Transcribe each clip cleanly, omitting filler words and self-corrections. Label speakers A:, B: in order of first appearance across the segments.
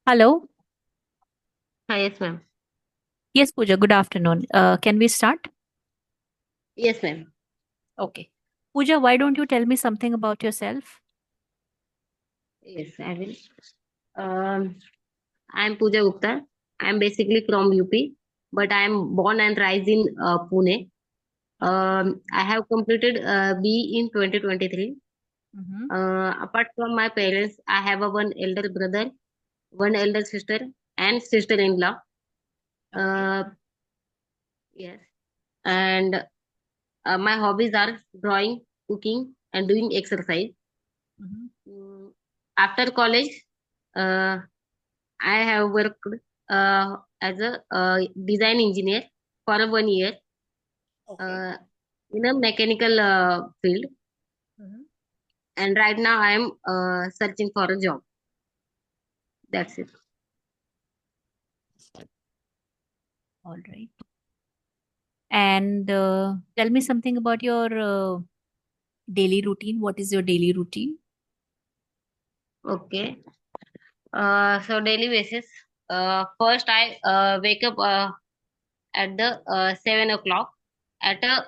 A: Hello.
B: Yes, ma'am.
A: Yes, Pooja, good afternoon. Can we start?
B: Yes, ma'am.
A: Okay. Pooja, why don't you tell me something about yourself?
B: Yes, I will. Um, I'm Pooja Gupta. I'm basically from UP, but I'm born and raised in Pune. I have completed B in 2023.
A: Mm-hmm.
B: Apart from my parents, I have a one elder brother, one elder sister, and sister-in-law.
A: Okay.
B: Uh, yes, and my hobbies are drawing, cooking, and doing exercise.
A: Mm-hmm.
B: Mm, After college, uh, I have worked as a design engineer for 1 year
A: Okay.
B: uh, in a mechanical field,
A: Mm-hmm.
B: and right now I am searching for a job. That's it.
A: All right. And tell me something about your daily routine. What is your daily routine?
B: Okay. So daily basis. First, I wake up at the 7 o'clock at a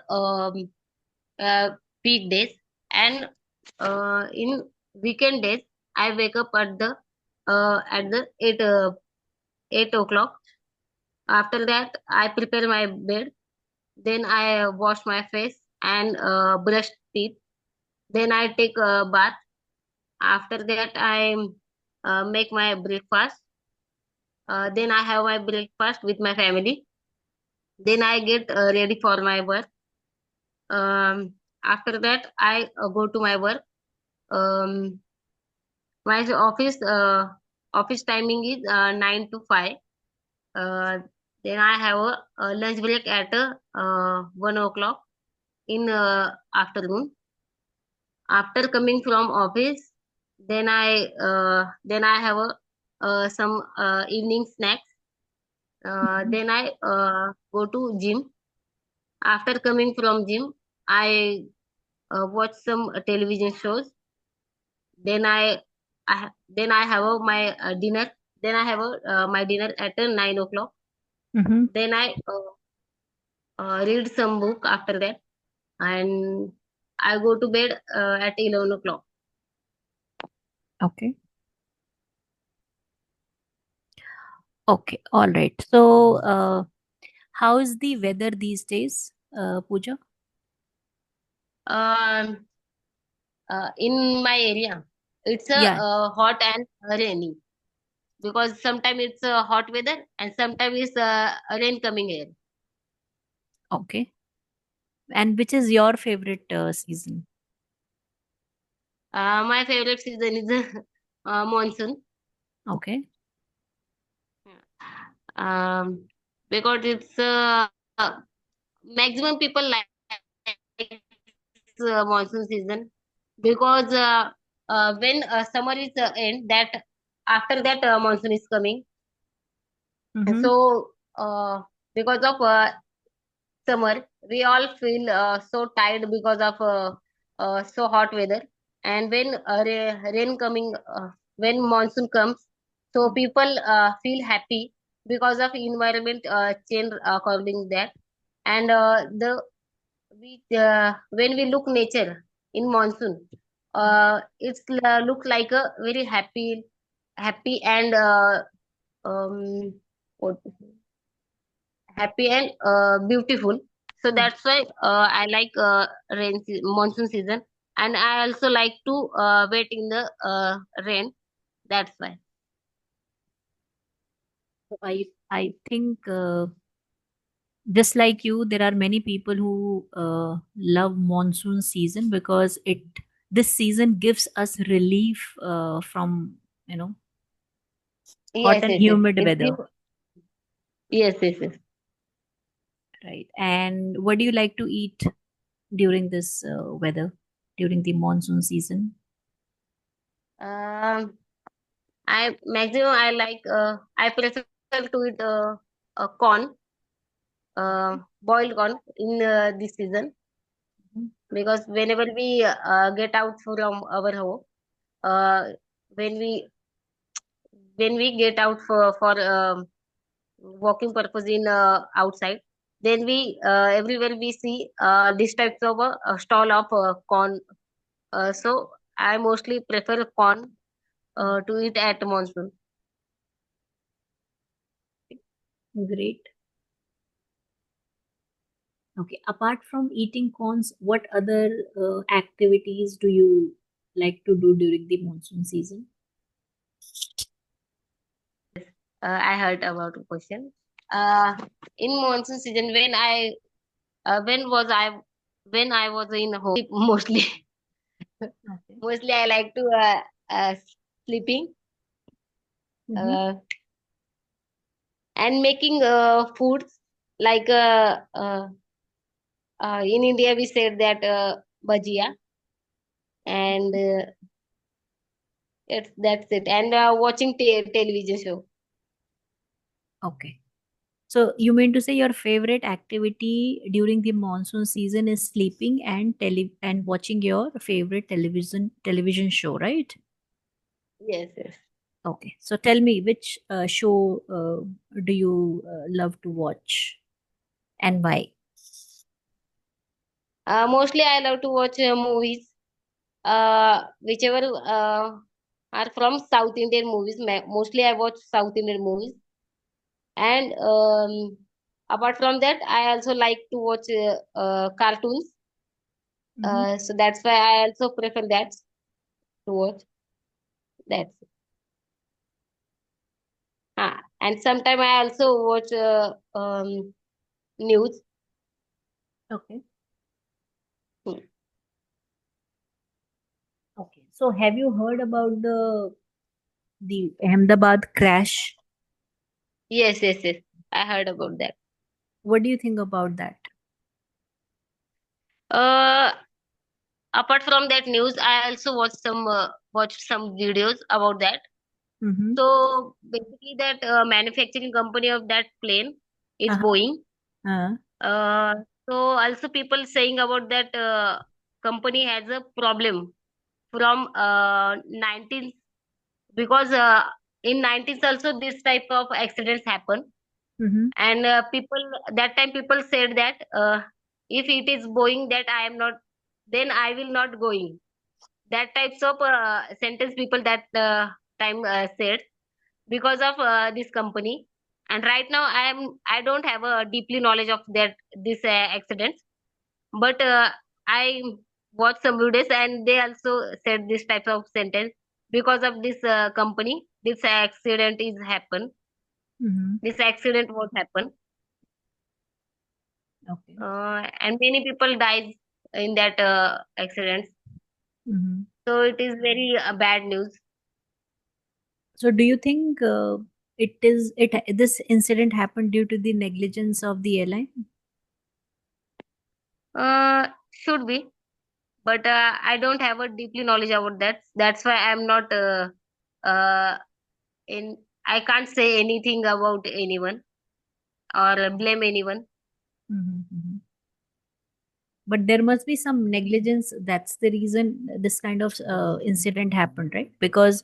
B: uh, peak days, and in weekend days I wake up at the 8 o'clock. After that, I prepare my bed. Then I wash my face and brush teeth. Then I take a bath. After that, I make my breakfast. Then I have my breakfast with my family. Then I get ready for my work. After that, I go to my work. Um, my office timing is 9 to 5. Uh, then I have a lunch break at 1 o'clock in afternoon. After coming from office, then I have some evening snacks.
A: Mhm.
B: Then I go to gym. After coming from gym, I watch some television shows. Then then I have my dinner. Then I have my dinner at 9 o'clock.
A: Mm-hmm.
B: Then I read some book after that, and I go to bed at 11 o'clock.
A: Okay. Okay. All right. So, how is the weather these days, Pooja?
B: Um, in my area, it's a
A: Yeah.
B: hot and rainy because sometimes it's hot weather and sometimes it's rain coming here.
A: Okay. And which is your favorite season?
B: My favorite season is monsoon.
A: Okay.
B: Um, because it's maximum people like monsoon season because when summer is end, that after that monsoon is coming, and
A: Mm-hmm.
B: so because of summer we all feel so tired because of so hot weather, and when rain coming, when monsoon comes, so people feel happy because of environment change according that. And the we when we look nature in monsoon, it's look like a very happy and um what happy and beautiful. So
A: Mm-hmm.
B: that's why I like monsoon season, and I also like to wait in the rain. That's why.
A: So I think just like you, there are many people who love monsoon season because it this season gives us relief from hot
B: Yes,
A: and
B: yes, yes.
A: humid
B: It's
A: weather,
B: yes, yes, yes.
A: right? And what do you like to eat during this weather, during the monsoon season?
B: Um, I maximum I like I prefer to eat corn, boiled corn in this season,
A: Mhm.
B: because whenever we get out from our home, uh, when when we get out for walking purpose in outside, then we everywhere we see this types of stall of corn. So I mostly prefer corn to eat at monsoon.
A: Great. Okay. Apart from eating corns, what other activities do you like to do during the monsoon season?
B: I heard about the question. Uh, in monsoon season, when was I when I was in home, mostly
A: Okay.
B: mostly I like to sleeping
A: Mm-hmm.
B: uh, and making foods like in India we said that bhajia, and that's it, and watching television show.
A: Okay. So you mean to say your favorite activity during the monsoon season is sleeping and watching your favorite television show, right?
B: Yes, yes.
A: Okay. So tell me which show do you love to watch and why?
B: Mostly I love to watch movies, whichever are from South Indian movies. Mostly I watch South Indian movies, and apart from that, I also like to watch cartoons.
A: Mm-hmm.
B: So that's why I also prefer that to watch. That's it. And sometimes I also watch news.
A: Okay.
B: Hmm.
A: Okay. So have you heard about the Ahmedabad crash?
B: Yes, yes, yes. I heard about that.
A: What do you think about that?
B: Uh, Apart from that news, I also watched some videos about that.
A: Mm-hmm.
B: So basically, that manufacturing company of that plane is
A: Uh-huh.
B: Boeing.
A: Uh,
B: Uh, so also people saying about that company has a problem from 19th, because in 19th also this type of accidents happen,
A: mm-hmm.
B: and people that time people said that if it is Boeing that I am not, then I will not going. That types of sentence people that time said because of this company. And right now I don't have a deeply knowledge of that this accidents, but I watched some videos and they also said this type of sentence because of this company this accident is happen,
A: Mm-hmm.
B: this accident was happen,
A: Okay.
B: and many people died in that accident.
A: Mm-hmm.
B: So it is very bad news.
A: So do you think it this incident happened due to the negligence of the airline?
B: Should be, but I don't have a deeply knowledge about that. That's why I'm not uh, in. I can't say anything about anyone or blame anyone.
A: Mm-hmm. But there must be some negligence. That's the reason this kind of incident happened, right? Because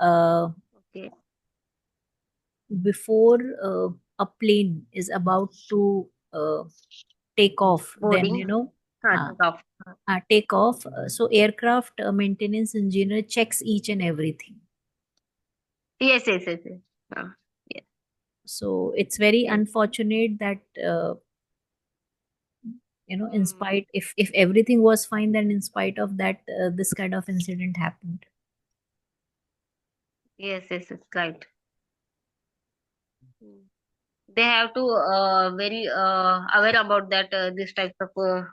A: uh,
B: Okay,
A: before a plane is about to take off, then
B: boarding.
A: uh,
B: Take off.
A: take off. So aircraft maintenance engineer checks each and everything.
B: Yes, yes, yes, yes. Yes,
A: So it's very
B: yes.
A: unfortunate that in
B: Mm,
A: spite, if everything was fine, then in spite of that, this kind of incident happened.
B: yes, yes, it's right. Mm. They have to very aware about that this type of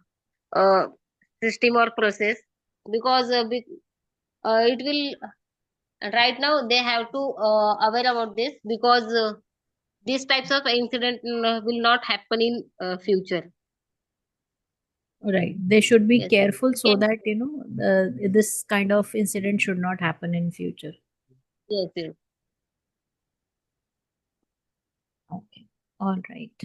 B: uh, system or process, because it will right now they have to aware about this, because these types of incident will not happen in future.
A: Right. They should be
B: Yes,
A: careful
B: we
A: so
B: can
A: that,
B: say.
A: this kind of incident should not happen in future.
B: Yes, yes.
A: Okay. All right.